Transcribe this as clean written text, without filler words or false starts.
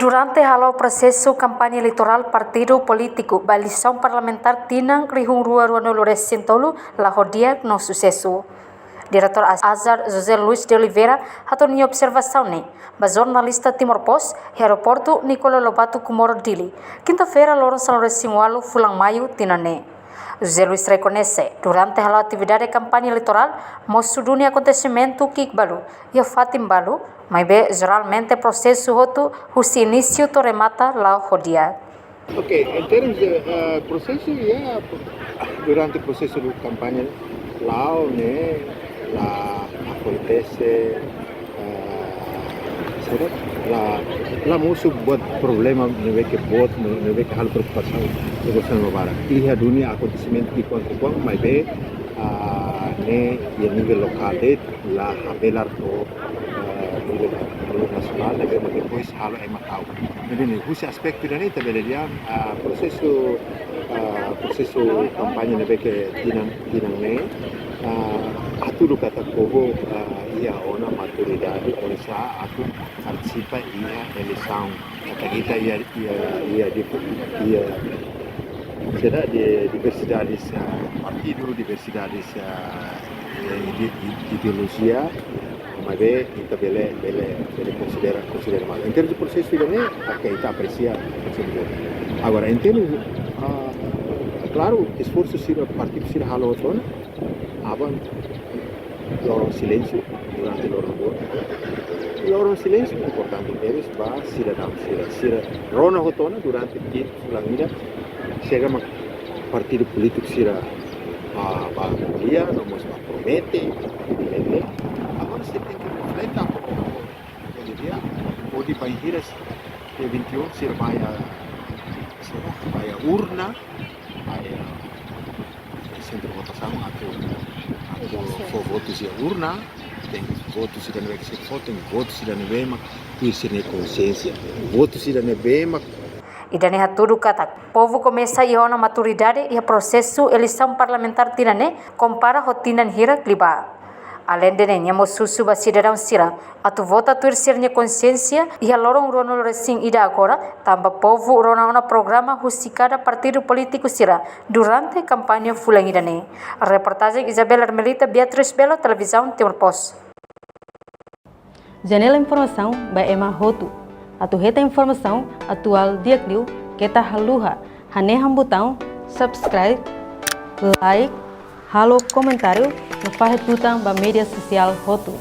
Durante halo processo campanha eleitoral partido político balização parlamentar tinang rihung rua no Lorescentolo la rodia no sucesso. Diretor Azar José Luis de Oliveira hatoni observação ne, ba jornalista Timor Post, aeroporto Nicola Lobato Kumoro Dili, quinta-feira lorong São Lourenço fulang maio tinane. José Luis reconhece, durante a atividade de campanha eleitoral, mostrou dunia acontecimento que balu, e fatim balu, mas bem geralmente processo outro, o início to remata lá rodia. Ok, em termos de processo, durante o processo de campanha, lá, né, lá acontece, lá musuh buat problema, não que buat, não que hal preocupação do governo Mubarak. E a dunia acontecimento que quando mas bem, né, e nível local det, lá habelar to nível nasional, né, mas depois hal é Macau. Jadi esse aspecto ini tabeldia prosesu kampanye ne beke tinang ne atu kata kobo ia ona maturidade onsa atu participa ia eleição kata kita ia será de diversidades partido diversidades ideologia mas kita bele considera mais em termos de processo ini kita aprecia agora em termos claro esforço sira partido sira halo ton aban lorong silêncio durante lorong silêncio importante deles ba sira rona hotona durante que langida chega uma partido político sira ba dia nomos ba promete agora se tem que refletir hoje dia pode países de 21 sira vai urna centro votação atau votos di urna, tem votos di dalam website voting, votos di dalam bema, kuisir consciência, votos di dalam bema. Idane haturu kata, povo começa a na maturidade e a processo eleição parlamentar tinane compara hotinan hira kliba. Além de nenha mosusu ba cidadão sira, atu vota tuir sirnya consciência e a lorong rono resing ida agora, tamba povo rona una programa husikada partido político sira durante campanha fulang idane. A reportagem Isabel Armelita Beatriz Belo, televisão Timor Post. Janela informação ba Emma Hotu. Atu reta informação atual diakliu kita haluha haneham botão subscribe, like, halo comentário no Farretutang ba media social Hotu.